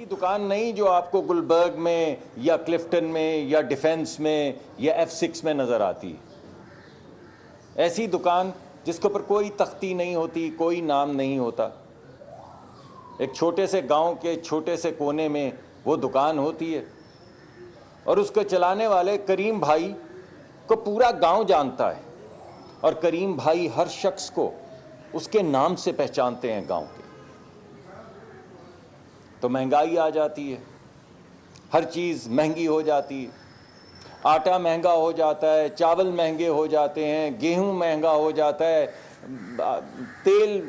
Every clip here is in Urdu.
کی دکان نہیں جو آپ کو گلبرگ میں یا کلفٹن میں یا ڈیفنس میں یا F6 میں نظر آتی. ایسی دکان جس کے اوپر کوئی تختی نہیں ہوتی, کوئی نام نہیں ہوتا, ایک چھوٹے سے گاؤں کے چھوٹے سے کونے میں وہ دکان ہوتی ہے, اور اس کو چلانے والے کریم بھائی کو پورا گاؤں جانتا ہے, اور کریم بھائی ہر شخص کو اس کے نام سے پہچانتے ہیں گاؤں کے. تو مہنگائی آ جاتی ہے, ہر چیز مہنگی ہو جاتی ہے, آٹا مہنگا ہو جاتا ہے, چاول مہنگے ہو جاتے ہیں, گیہوں مہنگا ہو جاتا ہے, تیل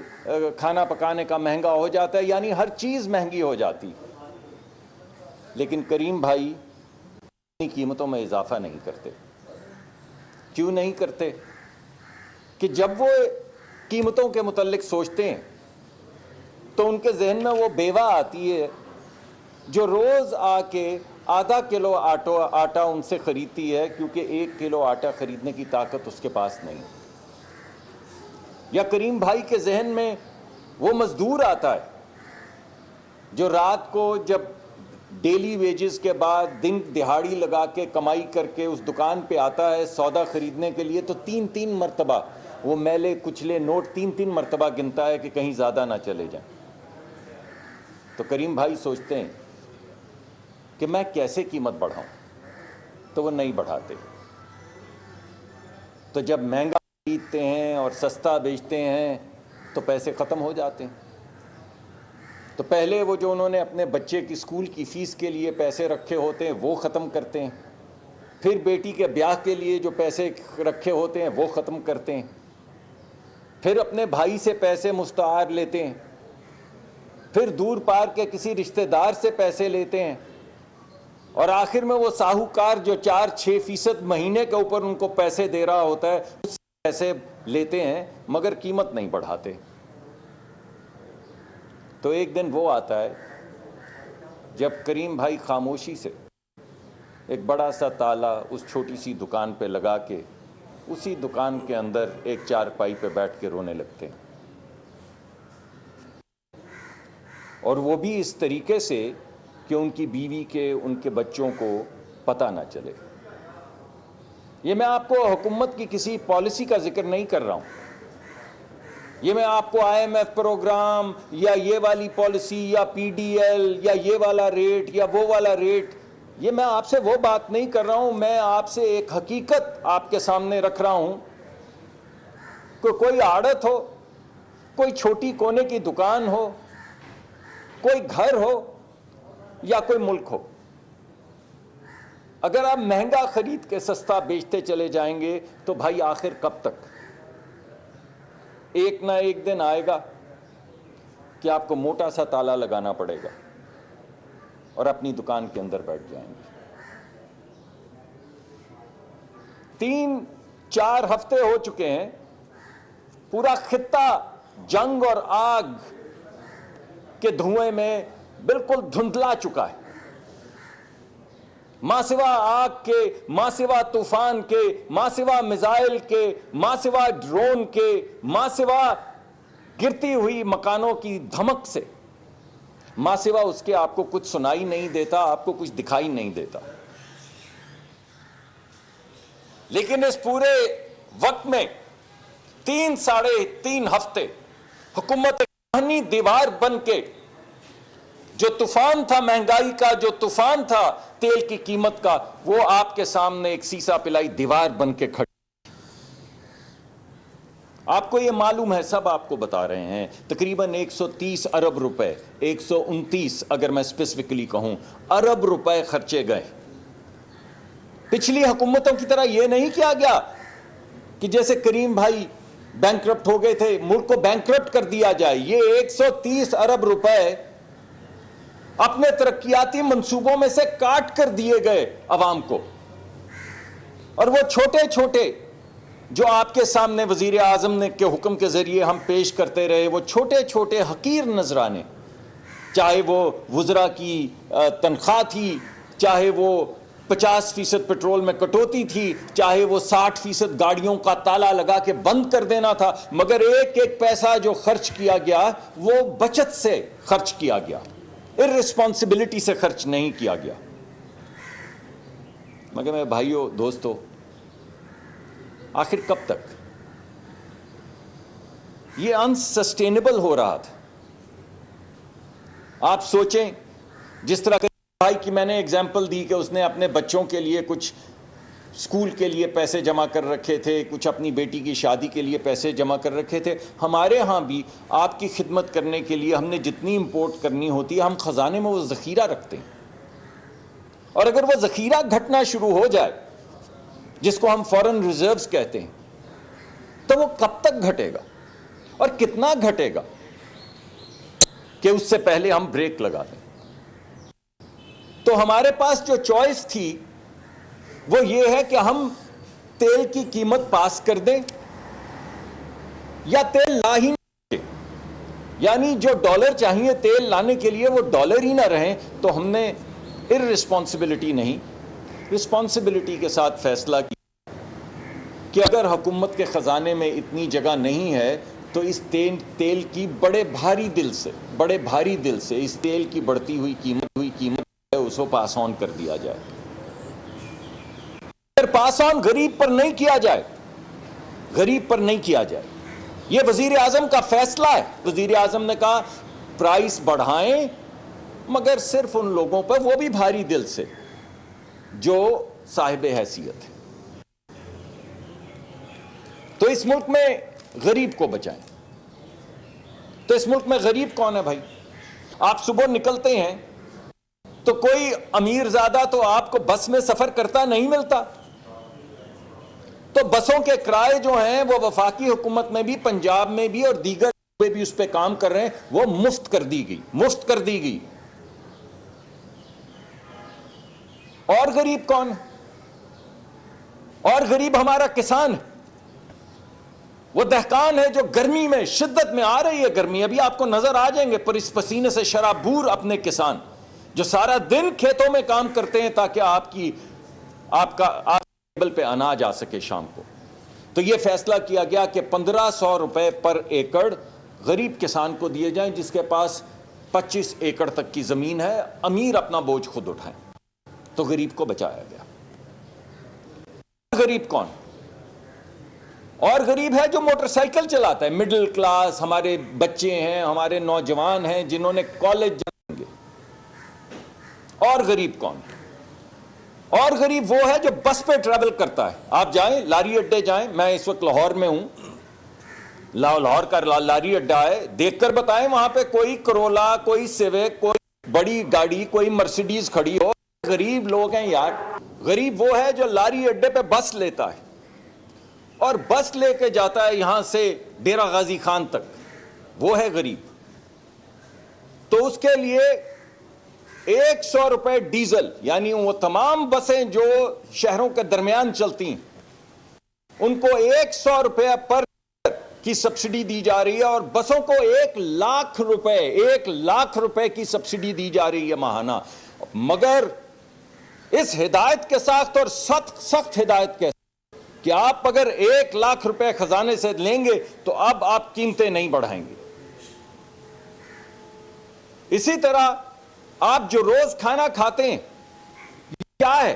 کھانا پکانے کا مہنگا ہو جاتا ہے, یعنی ہر چیز مہنگی ہو جاتی. لیکن کریم بھائی اپنی قیمتوں میں اضافہ نہیں کرتے. کیوں نہیں کرتے؟ کہ جب وہ قیمتوں کے متعلق سوچتے ہیں تو ان کے ذہن میں وہ بیوہ آتی ہے جو روز آ کے آدھا کلو آٹا ان سے خریدتی ہے, کیونکہ 1 کلو آٹا خریدنے کی طاقت اس کے پاس نہیں. یا کریم بھائی کے ذہن میں وہ مزدور آتا ہے جو رات کو جب ڈیلی ویجز کے بعد دن دہاڑی لگا کے کمائی کر کے اس دکان پہ آتا ہے سودا خریدنے کے لیے, تو 3 مرتبہ وہ میلے کچلے نوٹ 3 مرتبہ گنتا ہے کہ کہیں زیادہ نہ چلے جائیں. تو کریم بھائی سوچتے ہیں کہ میں کیسے قیمت بڑھاؤں, تو وہ نہیں بڑھاتے. تو جب مہنگا خریدتے ہیں اور سستا بیچتے ہیں تو پیسے ختم ہو جاتے ہیں. تو پہلے وہ جو انہوں نے اپنے بچے کی اسکول کی فیس کے لیے پیسے رکھے ہوتے ہیں وہ ختم کرتے ہیں, پھر بیٹی کے بیاہ کے لیے جو پیسے رکھے ہوتے ہیں وہ ختم کرتے ہیں, پھر اپنے بھائی سے پیسے مستعار لیتے ہیں, پھر دور پار کے کسی رشتہ دار سے پیسے لیتے ہیں, اور آخر میں وہ ساہوکار جو 4-6% مہینے کے اوپر ان کو پیسے دے رہا ہوتا ہے اس سے پیسے لیتے ہیں, مگر قیمت نہیں بڑھاتے. تو ایک دن وہ آتا ہے جب کریم بھائی خاموشی سے ایک بڑا سا تالا اس چھوٹی سی دکان پہ لگا کے اسی دکان کے اندر ایک چارپائی پہ بیٹھ کے رونے لگتے ہیں, اور وہ بھی اس طریقے سے کہ ان کی بیوی کے ان کے بچوں کو پتہ نہ چلے. یہ میں آپ کو حکومت کی کسی پالیسی کا ذکر نہیں کر رہا ہوں, یہ میں آپ کو IMF پروگرام یا یہ والی پالیسی یا PDL یا یہ والا ریٹ یا وہ والا ریٹ, یہ میں آپ سے وہ بات نہیں کر رہا ہوں. میں آپ سے ایک حقیقت آپ کے سامنے رکھ رہا ہوں کہ کوئی آڑت ہو, کوئی چھوٹی کونے کی دکان ہو, کوئی گھر ہو یا کوئی ملک ہو, اگر آپ مہنگا خرید کے سستا بیچتے چلے جائیں گے تو بھائی آخر کب تک؟ ایک نہ ایک دن آئے گا کہ آپ کو موٹا سا تالا لگانا پڑے گا اور اپنی دکان کے اندر بیٹھ جائیں گے. 3-4 ہفتے ہو چکے ہیں, پورا خطہ جنگ اور آگ کے دھوئیں میں بالکل دھندلا چکا ہے. ماں سوا آگ کے, ماں سوا طوفان کے, ماں سوا میزائل کے, ماں سوا ڈرون کے, ماں سوا گرتی ہوئی مکانوں کی دھمک سے, ماں سوا اس کے آپ کو کچھ سنائی نہیں دیتا, آپ کو کچھ دکھائی نہیں دیتا. لیکن اس پورے وقت میں 3-3.5 ہفتے حکومت ذہنی دیوار بن کے, جو طوفان تھا مہنگائی کا, جو طوفان تھا تیل کی قیمت کا, وہ آپ کے سامنے ایک سیسا پلائی دیوار بن کے کھڑی. آپ کو یہ معلوم ہے, سب آپ کو بتا رہے ہیں, تقریباً 130 ارب روپے, 129 اگر میں اسپیسیفکلی کہوں ارب روپے خرچے گئے. پچھلی حکومتوں کی طرح یہ نہیں کیا گیا کہ جیسے کریم بھائی بینکرپٹ ہو گئے تھے, ملک کو بینکرپٹ کر دیا جائے. یہ 130 ارب روپے اپنے ترقیاتی منصوبوں میں سے کاٹ کر دیے گئے عوام کو, اور وہ چھوٹے چھوٹے جو آپ کے سامنے وزیر اعظم نے کے حکم کے ذریعے ہم پیش کرتے رہے, وہ چھوٹے چھوٹے حقیر نذرانے, چاہے وہ وزراء کی تنخواہ تھی, چاہے وہ 50% پیٹرول میں کٹوتی تھی, چاہے وہ 60% گاڑیوں کا تالا لگا کے بند کر دینا تھا, مگر ایک ایک پیسہ جو خرچ کیا گیا وہ بچت سے خرچ کیا گیا. irresponsibility سے خرچ نہیں کیا گیا. مگر میرے بھائیوں دوستو، آخر کب تک یہ انسسٹینیبل ہو رہا تھا؟ آپ سوچیں، جس طرح بھائی کی میں نے ایگزامپل دی کہ اس نے اپنے بچوں کے لیے کچھ اسکول کے لیے پیسے جمع کر رکھے تھے، کچھ اپنی بیٹی کی شادی کے لیے پیسے جمع کر رکھے تھے. ہمارے ہاں بھی آپ کی خدمت کرنے کے لیے ہم نے جتنی امپورٹ کرنی ہوتی ہے، ہم خزانے میں وہ ذخیرہ رکھتے ہیں. اور اگر وہ ذخیرہ گھٹنا شروع ہو جائے، جس کو ہم فورن ریزروز کہتے ہیں، تو وہ کب تک گھٹے گا اور کتنا گھٹے گا کہ اس سے پہلے ہم بریک لگا دیں؟ تو ہمارے پاس جو چوائس تھی وہ یہ ہے کہ ہم تیل کی قیمت پاس کر دیں یا تیل لا ہی نہ، یعنی جو ڈالر چاہیے تیل لانے کے لیے وہ ڈالر ہی نہ رہیں. تو ہم نے irresponsibility نہیں، رسپانسبلٹی کے ساتھ فیصلہ کیا کہ اگر حکومت کے خزانے میں اتنی جگہ نہیں ہے تو اس تیل کی بڑے بھاری دل سے اس تیل کی بڑھتی ہوئی قیمت ہے اس کو پاس آن کر دیا جائے. اگر پاس آن غریب پر نہیں کیا جائے، یہ وزیر اعظم کا فیصلہ ہے. وزیر اعظم نے کہا پرائس بڑھائیں، مگر صرف ان لوگوں پر، وہ بھی بھاری دل سے، جو صاحب حیثیت ہے. تو اس ملک میں غریب کو بچائیں. تو اس ملک میں غریب کون ہے بھائی؟ آپ صبح نکلتے ہیں تو کوئی امیر زادہ تو آپ کو بس میں سفر کرتا نہیں ملتا. تو بسوں کے کرائے جو ہیں وہ وفاقی حکومت میں بھی، پنجاب میں بھی اور دیگر میں بھی اس پہ کام کر رہے ہیں، وہ مفت کر دی گئی. اور غریب کون ہے؟ اور غریب ہمارا کسان ہے، وہ دہقان ہے جو گرمی میں، شدت میں آ رہی ہے گرمی، ابھی آپ کو نظر آ جائیں گے پر اس پسینے سے شرابور اپنے کسان جو سارا دن کھیتوں میں کام کرتے ہیں تاکہ آپ ٹیبل پہ اناج آ سکے شام کو. تو یہ فیصلہ کیا گیا کہ 1500 روپے پر ایکڑ غریب کسان کو دیے جائیں جس کے پاس 25 ایکڑ تک کی زمین ہے. امیر اپنا بوجھ خود اٹھائیں. تو غریب کو بچایا گیا. غریب کون؟ اور غریب ہے جو موٹر سائیکل چلاتا ہے، مڈل کلاس، ہمارے بچے ہیں، ہمارے نوجوان ہیں جنہوں نے کالج جائیں گے. اور غریب کون؟ اور غریب وہ ہے جو بس پہ ٹریول کرتا ہے. آپ جائیں لاری اڈے جائیں، میں اس وقت لاہور میں ہوں، لاہور کا لاری اڈا ہے، دیکھ کر بتائیں وہاں پہ کوئی کرولا، کوئی سیوک، کوئی بڑی گاڑی، کوئی مرسیڈیز کھڑی ہو. غریب لوگ ہیں یار. غریب وہ ہے جو لاری اڈے پہ بس لیتا ہے اور بس لے کے جاتا ہے یہاں سے ڈیرہ غازی خان تک، وہ ہے غریب. تو اس کے لیے 100 روپے ڈیزل، یعنی وہ تمام بسیں جو شہروں کے درمیان چلتی ہیں ان کو 100 روپے پر کی سبسڈی دی جا رہی ہے، اور بسوں کو 1 لاکھ روپے کی سبسڈی دی جا رہی ہے ماہانہ. مگر اس ہدایت کے ساتھ اور سخت ہدایت کے ساتھ کہ آپ اگر 1 لاکھ روپے خزانے سے لیں گے تو اب آپ قیمتیں نہیں بڑھائیں گے. اسی طرح آپ جو روز کھانا کھاتے ہیں یہ کیا ہے؟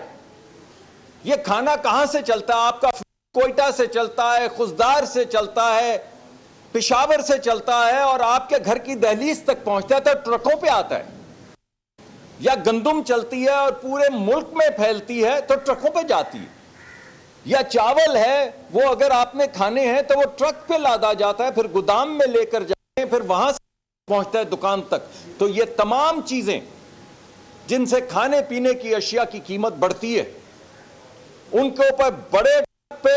یہ کھانا کہاں سے چلتا ہے؟ آپ کا کوئٹہ سے چلتا ہے، خزدار سے چلتا ہے، پشاور سے چلتا ہے، اور آپ کے گھر کی دہلیز تک پہنچتا ہے تو ٹرکوں پہ آتا ہے. یا گندم چلتی ہے اور پورے ملک میں پھیلتی ہے تو ٹرکوں پہ جاتی ہے. یا چاول ہے، وہ اگر آپ نے کھانے ہیں تو وہ ٹرک پہ لادا جاتا ہے، پھر گودام میں لے کر جاتے ہیں، پھر وہاں سے پہنچتا ہے دکان تک. تو یہ تمام چیزیں جن سے کھانے پینے کی اشیاء کی قیمت بڑھتی ہے، ان کے اوپر بڑے پہ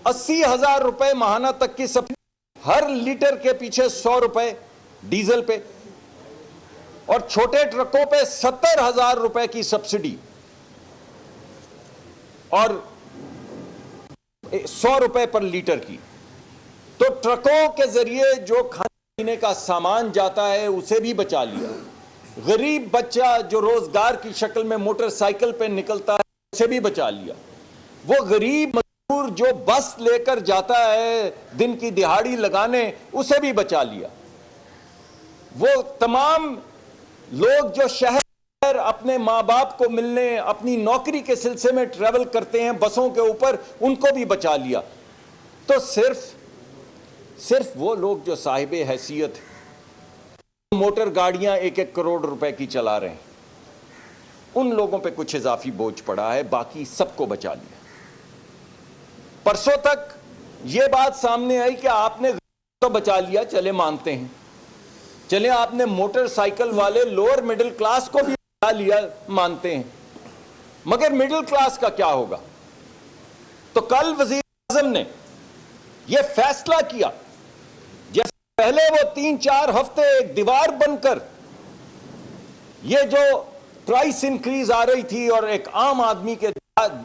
80,000 روپے ماہانہ تک کی سبسڈی، ہر لیٹر کے پیچھے 100 روپے ڈیزل پہ، اور چھوٹے ٹرکوں پہ 70,000 روپے کی سبسڈی اور 100 روپے پر لیٹر کی. تو ٹرکوں کے ذریعے جو کھانے پینے کا سامان جاتا ہے اسے بھی بچا لیا. غریب بچہ جو روزگار کی شکل میں موٹر سائیکل پہ نکلتا ہے اسے بھی بچا لیا. وہ غریب مزدور جو بس لے کر جاتا ہے دن کی دہاڑی لگانے اسے بھی بچا لیا. وہ تمام لوگ جو شہر اپنے ماں باپ کو ملنے اپنی نوکری کے سلسلے میں ٹریول کرتے ہیں بسوں کے اوپر، ان کو بھی بچا لیا۔ تو صرف وہ لوگ جو صاحب حیثیت موٹر گاڑیاں 1-1 کروڑ روپے کی چلا رہے ہیں، ان لوگوں پہ کچھ اضافی بوجھ پڑا ہے، باقی سب کو بچا لیا۔ پرسوں تک یہ بات سامنے آئی کہ آپ نے تو بچا لیا، چلے مانتے ہیں، چلے آپ نے موٹر سائیکل والے لوور مڈل کلاس کو بھی بچا لیا، مانتے ہیں، مگر مڈل کلاس کا کیا ہوگا؟ تو کل وزیر اعظم نے یہ فیصلہ کیا، جیسے پہلے وہ 3-4 ہفتے ایک دیوار بن کر یہ جو پرائس انکریز آ رہی تھی اور ایک عام آدمی کے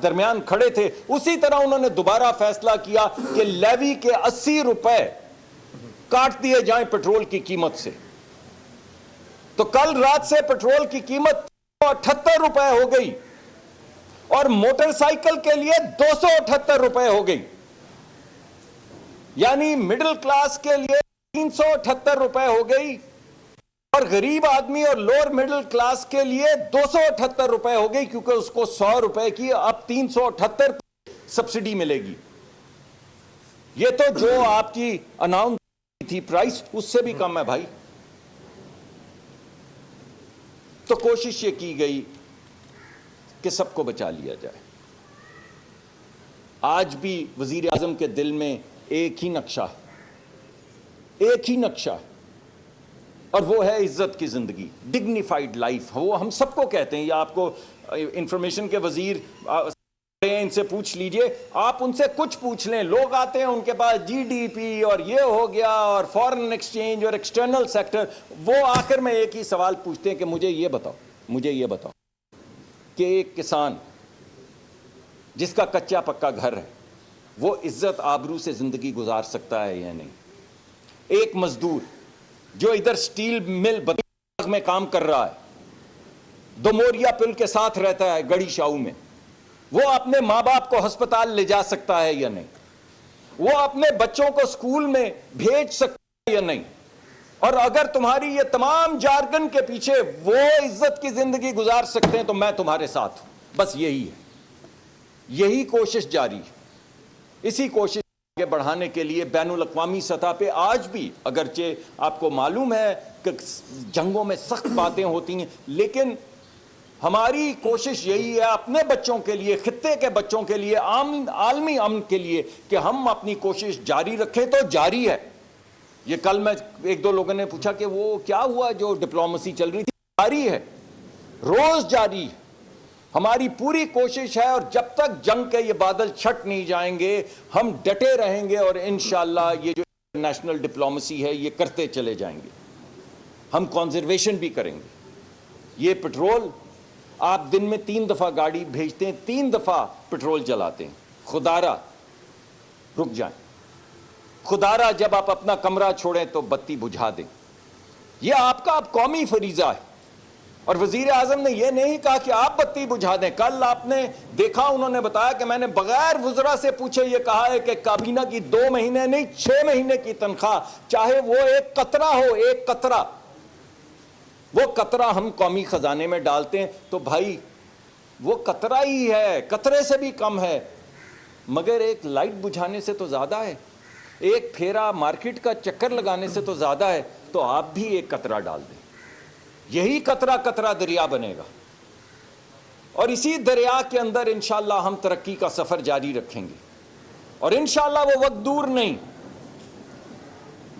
درمیان کھڑے تھے، اسی طرح انہوں نے دوبارہ فیصلہ کیا کہ لیوی کے 80 روپے کاٹ دیے جائیں پٹرول کی قیمت سے۔ تو کل رات سے پٹرول کی قیمت 78 روپے ہو گئی اور موٹر سائیکل کے لیے 278 روپے ہو گئی، یعنی مڈل کلاس کے لیے 378 روپے ہو گئی اور غریب آدمی اور لوور مڈل کلاس کے لیے 278 روپے ہو گئی، کیونکہ اس کو 100 روپے کی اب 378 سبسڈی ملے گی۔ یہ تو جو آپ کی اناؤنس تھی پرائس، اس سے بھی کم ہے بھائی۔ تو کوشش یہ کی گئی کہ سب کو بچا لیا جائے۔ آج بھی وزیر اعظم کے دل میں ایک ہی نقشہ ہے، اور وہ ہے عزت کی زندگی، ڈگنیفائڈ لائف۔ وہ ہم سب کو کہتے ہیں، یا آپ کو انفارمیشن کے وزیر ان سے پوچھ لیجئے، آپ ان سے کچھ پوچھ لیں، لوگ آتے ہیں ان کے پاس جی ڈی پی اور یہ ہو گیا اور فارن ایکسچینج اور ایکسٹرنل سیکٹر، وہ آخر میں ایک ہی سوال پوچھتے ہیں کہ مجھے یہ بتاؤ کہ ایک کسان جس کا کچا پکا گھر ہے وہ عزت آبرو سے زندگی گزار سکتا ہے یا نہیں؟ ایک مزدور جو ادھر سٹیل مل بداغ میں کام کر رہا ہے، دوموریا پل کے ساتھ رہتا ہے گڑی شاہو میں، وہ اپنے ماں باپ کو ہسپتال لے جا سکتا ہے یا نہیں؟ وہ اپنے بچوں کو سکول میں بھیج سکتا ہے یا نہیں؟ اور اگر تمہاری یہ تمام جارگن کے پیچھے وہ عزت کی زندگی گزار سکتے ہیں تو میں تمہارے ساتھ ہوں۔ بس یہی ہے، یہی کوشش جاری ہے۔ اسی کوشش آگے بڑھانے کے لیے بین الاقوامی سطح پہ آج بھی، اگرچہ آپ کو معلوم ہے کہ جنگوں میں سخت باتیں ہوتی ہیں، لیکن ہماری کوشش یہی ہے اپنے بچوں کے لیے، خطے کے بچوں کے لیے، عالمی امن کے لیے، کہ ہم اپنی کوشش جاری رکھیں۔ تو جاری ہے یہ۔ کل میں 1-2 لوگوں نے پوچھا کہ وہ کیا ہوا جو ڈپلومیسی چل رہی تھی، جاری ہے، روز جاری ہے۔ ہماری پوری کوشش ہے، اور جب تک جنگ کے یہ بادل چھٹ نہیں جائیں گے ہم ڈٹے رہیں گے، اور انشاءاللہ یہ جو انٹرنیشنل ڈپلومیسی ہے یہ کرتے چلے جائیں گے۔ ہم کنزرویشن بھی کریں گے۔ یہ پٹرول آپ دن میں 3 دفعہ گاڑی بھیجتے ہیں، 3 دفعہ پٹرول جلاتے ہیں، خدارہ رک جائیں، خدارہ جب آپ اپنا کمرہ چھوڑیں تو بتی بجھا دیں۔ یہ آپ کا اب قومی فریضہ ہے۔ اور وزیر اعظم نے یہ نہیں کہا کہ آپ بتی بجھا دیں۔ کل آپ نے دیکھا، انہوں نے بتایا کہ میں نے بغیر وزراء سے پوچھے یہ کہا ہے کہ کابینہ کی 2 مہینے نہیں 6 مہینے کی تنخواہ، چاہے وہ ایک قطرہ ہو، ایک قطرہ، وہ قطرہ ہم قومی خزانے میں ڈالتے ہیں، تو بھائی وہ قطرہ ہی ہے، قطرے سے بھی کم ہے، مگر ایک لائٹ بجھانے سے تو زیادہ ہے، ایک پھیرا مارکیٹ کا چکر لگانے سے تو زیادہ ہے۔ تو آپ بھی ایک قطرہ ڈال دیں، یہی قطرہ قطرہ دریا بنے گا، اور اسی دریا کے اندر انشاءاللہ ہم ترقی کا سفر جاری رکھیں گے۔ اور انشاءاللہ وہ وقت دور نہیں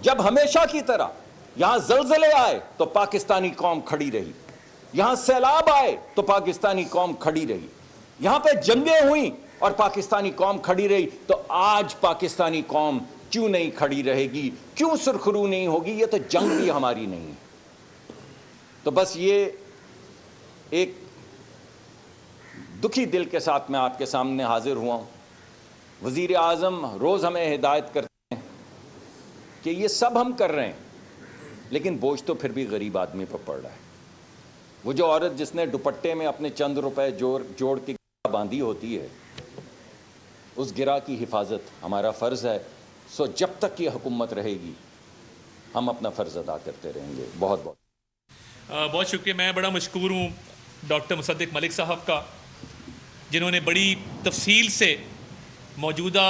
جب ہمیشہ کی طرح یہاں زلزلے آئے تو پاکستانی قوم کھڑی رہی، یہاں سیلاب آئے تو پاکستانی قوم کھڑی رہی، یہاں پہ جنگیں ہوئیں اور پاکستانی قوم کھڑی رہی، تو آج پاکستانی قوم کیوں نہیں کھڑی رہے گی، کیوں سرخرو نہیں ہوگی؟ یہ تو جنگ بھی ہماری نہیں ہے۔ تو بس یہ ایک دکھی دل کے ساتھ میں آپ کے سامنے حاضر ہوا ہوں۔ وزیر اعظم روز ہمیں ہدایت کرتے ہیں کہ یہ سب ہم کر رہے ہیں، لیکن بوجھ تو پھر بھی غریب آدمی پر پڑ رہا ہے۔ وہ جو عورت جس نے دوپٹے میں اپنے چند روپے جوڑ کے باندھی ہوتی ہے، اس گرہ کی حفاظت ہمارا فرض ہے۔ سو جب تک یہ حکومت رہے گی ہم اپنا فرض ادا کرتے رہیں گے۔ بہت بہت بہت شکریہ. میں بڑا مشکور ہوں ڈاکٹر مصدق ملک صاحب کا، جنہوں نے بڑی تفصیل سے موجودہ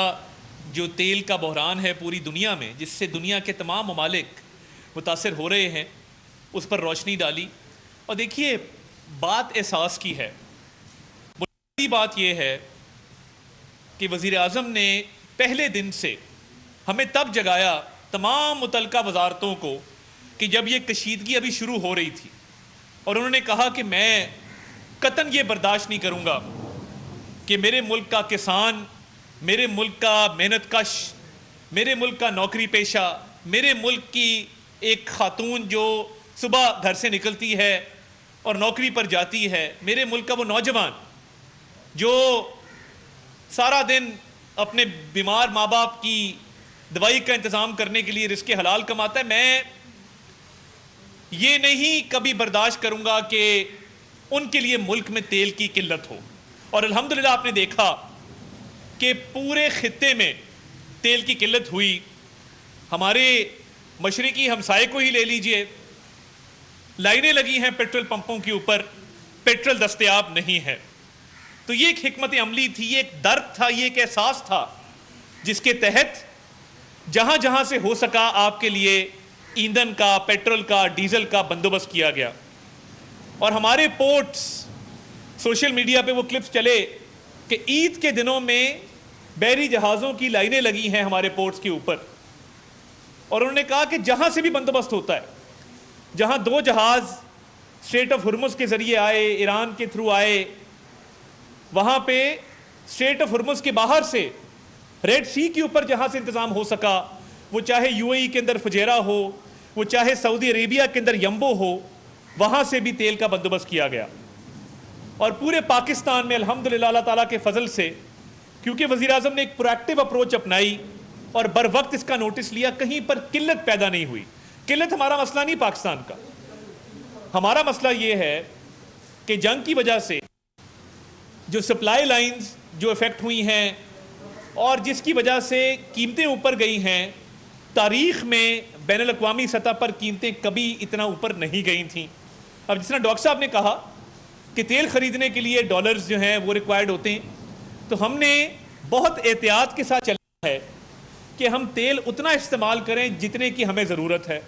جو تیل کا بحران ہے پوری دنیا میں، جس سے دنیا کے تمام ممالک متاثر ہو رہے ہیں، اس پر روشنی ڈالی. اور دیکھیے، بات احساس کی ہے. بنیادی بات یہ ہے کہ وزیر اعظم نے پہلے دن سے ہمیں تب جگایا، تمام متعلقہ وزارتوں کو، کہ جب یہ کشیدگی ابھی شروع ہو رہی تھی، اور انہوں نے کہا کہ میں قطعاً یہ برداشت نہیں کروں گا کہ میرے ملک کا کسان، میرے ملک کا محنت کش، میرے ملک کا نوکری پیشہ، میرے ملک کی ایک خاتون جو صبح گھر سے نکلتی ہے اور نوکری پر جاتی ہے، میرے ملک کا وہ نوجوان جو سارا دن اپنے بیمار ماں باپ کی دوائی کا انتظام کرنے کے لیے رزق حلال کماتا ہے، میں یہ نہیں کبھی برداشت کروں گا کہ ان کے لیے ملک میں تیل کی قلت ہو. اور الحمدللہ آپ نے دیکھا کہ پورے خطے میں تیل کی قلت ہوئی. ہمارے مشرقی ہمسائے کو ہی لے لیجئے، لائنیں لگی ہیں پیٹرول پمپوں کے اوپر، پیٹرول دستیاب نہیں ہے. تو یہ ایک حکمت عملی تھی، یہ ایک درد تھا، یہ ایک احساس تھا، جس کے تحت جہاں جہاں سے ہو سکا آپ کے لیے ایندھن کا، پیٹرول کا، ڈیزل کا بندوبست کیا گیا. اور ہمارے پورٹس، سوشل میڈیا پہ وہ کلپس چلے کہ عید کے دنوں میں بحری جہازوں کی لائنیں لگی ہیں ہمارے پورٹس کے اوپر. اور انہوں نے کہا کہ جہاں سے بھی بندوبست ہوتا ہے، جہاں 2 جہاز اسٹریٹ آف ہرمز کے ذریعے آئے، ایران کے تھرو آئے، وہاں پہ اسٹریٹ آف ہرمز کے باہر سے ریڈ سی کے اوپر جہاں سے انتظام ہو سکا، وہ چاہے یو اے ای کے اندر فجیرہ ہو، وہ چاہے سعودی عربیہ کے اندر یمبو ہو، وہاں سے بھی تیل کا بندوبست کیا گیا. اور پورے پاکستان میں الحمدللہ اللہ تعالیٰ کے فضل سے، کیونکہ وزیر اعظم نے ایک پروایکٹیو اپروچ اپنائی اور بر وقت اس کا نوٹس لیا، کہیں پر قلت پیدا نہیں ہوئی. قلت ہمارا مسئلہ نہیں پاکستان کا، ہمارا مسئلہ یہ ہے کہ جنگ کی وجہ سے جو سپلائی لائنز جو افیکٹ ہوئی ہیں اور جس کی وجہ سے قیمتیں اوپر گئی ہیں. تاریخ میں بین الاقوامی سطح پر قیمتیں کبھی اتنا اوپر نہیں گئی تھیں. اب جس طرح ڈاکٹر صاحب نے کہا کہ تیل خریدنے کے لیے ڈالرز جو ہیں وہ ریکوائرڈ ہوتے ہیں، تو ہم نے بہت احتیاط کے ساتھ چلنا ہے کہ ہم تیل اتنا استعمال کریں جتنے کی ہمیں ضرورت ہے.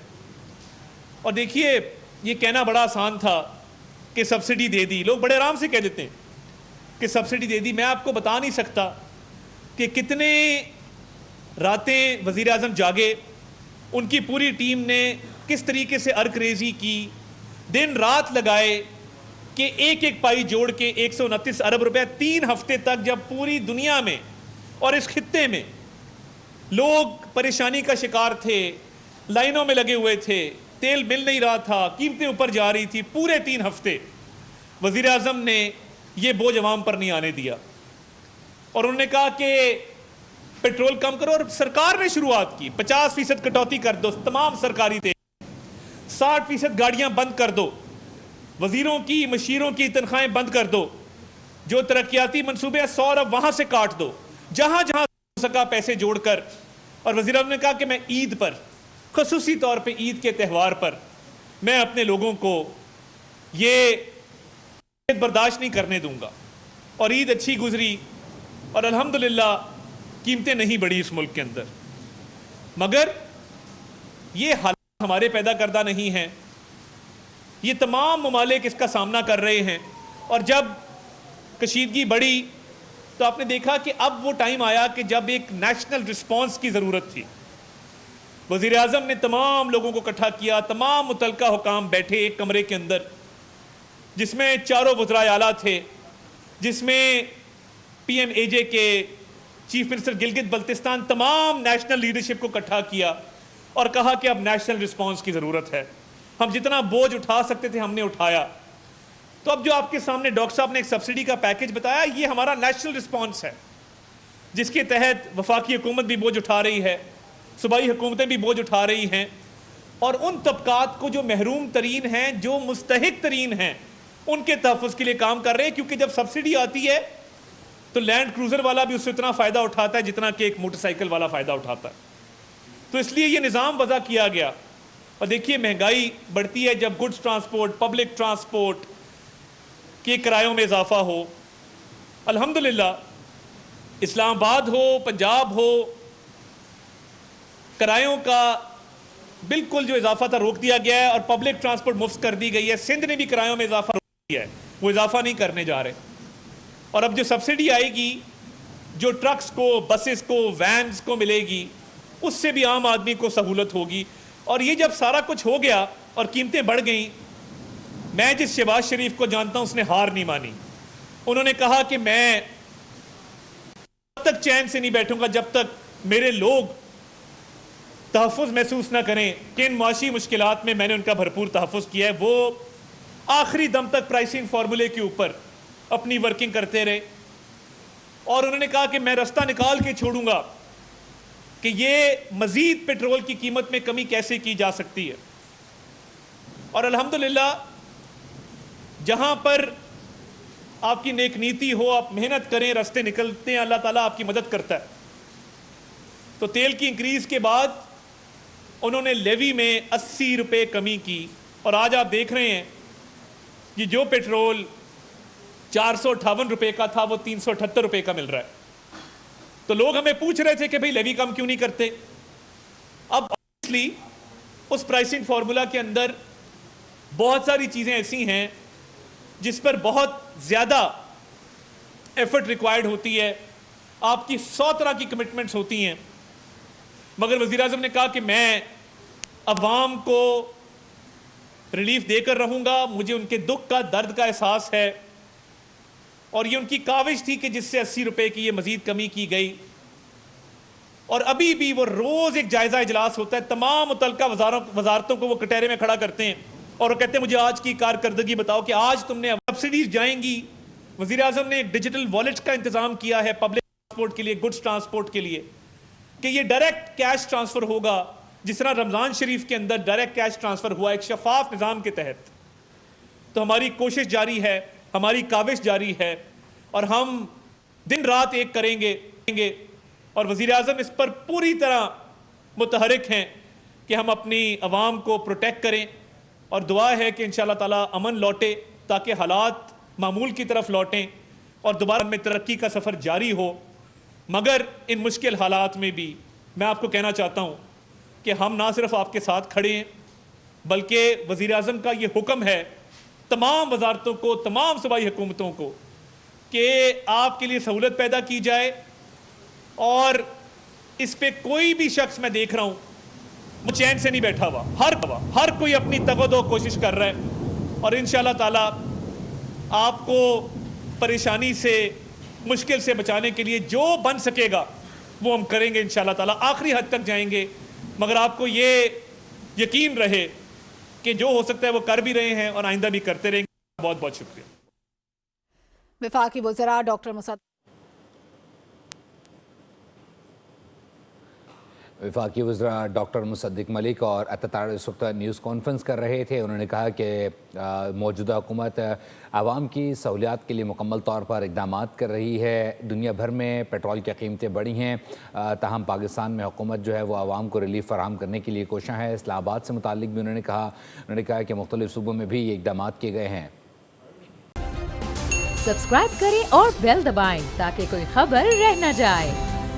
اور دیکھیے، یہ کہنا بڑا آسان تھا کہ سبسڈی دے دی، لوگ بڑے آرام سے کہہ دیتے ہیں کہ سبسڈی دے دی. میں آپ کو بتا نہیں سکتا کہ کتنے راتیں وزیر اعظم جاگے، ان کی پوری ٹیم نے کس طریقے سے ارک ریزی کی، دن رات لگائے کہ ایک ایک پائی جوڑ کے 129 ارب روپے 3 ہفتے تک، جب پوری دنیا میں اور اس خطے میں لوگ پریشانی کا شکار تھے، لائنوں میں لگے ہوئے تھے، تیل مل نہیں رہا تھا، قیمتیں اوپر جا رہی تھی، پورے 3 ہفتے وزیر اعظم نے یہ بوجھ عوام پر نہیں آنے دیا. اور انہوں نے کہا کہ پیٹرول کم کرو، اور سرکار نے شروعات کی، 50% کٹوتی کر دو تمام سرکاری تیل، 60% گاڑیاں بند کر دو، وزیروں کی مشیروں کی تنخواہیں بند کر دو، جو ترقیاتی منصوبے 100 ارب وہاں سے کاٹ دو، جہاں جہاں ہو سکا پیسے جوڑ کر. اور وزیر اعظم نے کہا کہ میں عید پر، خصوصی طور پہ عید کے تہوار پر، میں اپنے لوگوں کو یہ برداشت نہیں کرنے دوں گا. اور عید اچھی گزری اور الحمدللہ قیمتیں نہیں بڑھی اس ملک کے اندر. مگر یہ حالات ہمارے پیدا کردہ نہیں ہیں، یہ تمام ممالک اس کا سامنا کر رہے ہیں. اور جب کشیدگی بڑھی تو آپ نے دیکھا کہ اب وہ ٹائم آیا کہ جب ایک نیشنل رسپانس کی ضرورت تھی. وزیر اعظم نے تمام لوگوں کو اکٹھا کیا، تمام متعلقہ حکام بیٹھے ایک کمرے کے اندر، جس میں چاروں وزرائے اعلیٰ تھے، جس میں پی ایم اے جے کے چیف منسٹر گلگت بلتستان، تمام نیشنل لیڈرشپ کو اکٹھا کیا اور کہا کہ اب نیشنل رسپانس کی ضرورت ہے. ہم جتنا بوجھ اٹھا سکتے تھے ہم نے اٹھایا. تو اب جو آپ کے سامنے ڈاکٹر صاحب نے ایک سبسڈی کا پیکج بتایا، یہ ہمارا نیشنل رسپانس ہے، جس کے تحت وفاقی حکومت بھی بوجھ اٹھا رہی ہے، صوبائی حکومتیں بھی بوجھ اٹھا رہی ہیں. اور ان طبقات کو جو محروم ترین ہیں، جو مستحق ترین ہیں، ان کے تحفظ کے لیے کام کر رہے ہیں. کیونکہ جب سبسڈی آتی ہے تو لینڈ کروزر والا بھی اس سے اتنا فائدہ اٹھاتا ہے جتنا کہ ایک موٹر سائیکل والا فائدہ اٹھاتا ہے. تو اس لیے یہ نظام وضع کیا گیا اور دیکھیے مہنگائی بڑھتی ہے جب گڈس ٹرانسپورٹ، پبلک ٹرانسپورٹ کے کرایوں میں اضافہ ہو. الحمدللہ اسلام آباد ہو، پنجاب ہو، کرایوں کا بالکل جو اضافہ تھا روک دیا گیا ہے اور پبلک ٹرانسپورٹ مفت کر دی گئی ہے. سندھ نے بھی کرایوں میں اضافہ روک دیا ہے، وہ اضافہ نہیں کرنے جا رہے. اور اب جو سبسڈی آئے گی جو ٹرکس کو، بسز کو، وینز کو ملے گی، اس سے بھی عام آدمی کو سہولت ہوگی. اور یہ جب سارا کچھ ہو گیا اور قیمتیں بڑھ گئیں، میں جس شہباز شریف کو جانتا ہوں اس نے ہار نہیں مانی. انہوں نے کہا کہ میں تب تک چین سے نہیں بیٹھوں گا جب تک میرے لوگ تحفظ محسوس نہ کریں کہ ان معاشی مشکلات میں نے ان کا بھرپور تحفظ کیا ہے. وہ آخری دم تک پرائسنگ فارمولے کے اوپر اپنی ورکنگ کرتے رہے اور انہوں نے کہا کہ میں رستہ نکال کے چھوڑوں گا کہ یہ مزید پیٹرول کی قیمت میں کمی کیسے کی جا سکتی ہے. اور الحمدللہ جہاں پر آپ کی نیک نیتی ہو، آپ محنت کریں، راستے نکلتے ہیں، اللہ تعالیٰ آپ کی مدد کرتا ہے. تو تیل کی انکریز کے بعد انہوں نے لیوی میں 80 روپے کمی کی اور آج آپ دیکھ رہے ہیں کہ جو پیٹرول 458 روپے کا تھا وہ 378 روپے کا مل رہا ہے. تو لوگ ہمیں پوچھ رہے تھے کہ بھئی لیوی کم کیوں نہیں کرتے. اب obviously اس پرائسنگ فارمولا کے اندر بہت ساری چیزیں ایسی ہیں جس پر بہت زیادہ ایفرٹ ریکوائرڈ ہوتی ہے، آپ کی 100 طرح کی کمٹمنٹس ہوتی ہیں. مگر وزیر اعظم نے کہا کہ میں عوام کو ریلیف دے کر رہوں گا، مجھے ان کے دکھ کا، درد کا احساس ہے. اور یہ ان کی کاوش تھی کہ جس سے 80 روپے کی یہ مزید کمی کی گئی. اور ابھی بھی وہ روز ایک جائزہ اجلاس ہوتا ہے، تمام متعلقہ وزارتوں کو وہ کٹہرے میں کھڑا کرتے ہیں اور وہ کہتے ہیں مجھے آج کی کارکردگی بتاؤ کہ آج تم نے سبسڈیز جائیں گی. وزیر اعظم نے ایک ڈیجیٹل والیٹ کا انتظام کیا ہے پبلک ٹرانسپورٹ کے لیے، گڈس ٹرانسپورٹ کے لیے، کہ یہ ڈائریکٹ کیش ٹرانسفر ہوگا جس طرح رمضان شریف کے اندر ڈائریکٹ کیش ٹرانسفر ہوا ایک شفاف نظام کے تحت. تو ہماری کوشش جاری ہے، ہماری کاوش جاری ہے اور ہم دن رات ایک کریں گے اور وزیر اعظم اس پر پوری طرح متحرک ہیں کہ ہم اپنی عوام کو پروٹیکٹ کریں. اور دعا ہے کہ انشاءاللہ تعالیٰ امن لوٹے تاکہ حالات معمول کی طرف لوٹیں اور دوبارہ میں ترقی کا سفر جاری ہو. مگر ان مشکل حالات میں بھی میں آپ کو کہنا چاہتا ہوں کہ ہم نہ صرف آپ کے ساتھ کھڑے ہیں بلکہ وزیر اعظم کا یہ حکم ہے تمام وزارتوں کو، تمام صوبائی حکومتوں کو کہ آپ کے لیے سہولت پیدا کی جائے. اور اس پہ کوئی بھی شخص میں دیکھ رہا ہوں وہ چین سے نہیں بیٹھا ہوا، ہر کوئی اپنی تگودو کوشش کر رہا ہے اور انشاءاللہ تعالیٰ آپ کو پریشانی سے، مشکل سے بچانے کے لیے جو بن سکے گا وہ ہم کریں گے انشاءاللہ تعالیٰ. آخری حد تک جائیں گے مگر آپ کو یہ یقین رہے کہ جو ہو سکتا ہے وہ کر بھی رہے ہیں اور آئندہ بھی کرتے رہیں گے. بہت بہت شکریہ. وفاقی وزراء ڈاکٹر مصدق ملک اور اتتار اس وقت نیوز کانفرنس کر رہے تھے. انہوں نے کہا کہ موجودہ حکومت عوام کی سہولیات کے لیے مکمل طور پر اقدامات کر رہی ہے. دنیا بھر میں پیٹرول کی قیمتیں بڑھی ہیں، تاہم پاکستان میں حکومت جو ہے وہ عوام کو ریلیف فراہم کرنے کے لیے کوشاں ہے. اسلام آباد سے متعلق بھی انہوں نے کہا کہ مختلف صوبوں میں بھی یہ اقدامات کیے گئے ہیں. سبسکرائب کریں اور بیل دبائیں تاکہ کوئی خبر رہ نہ جائے.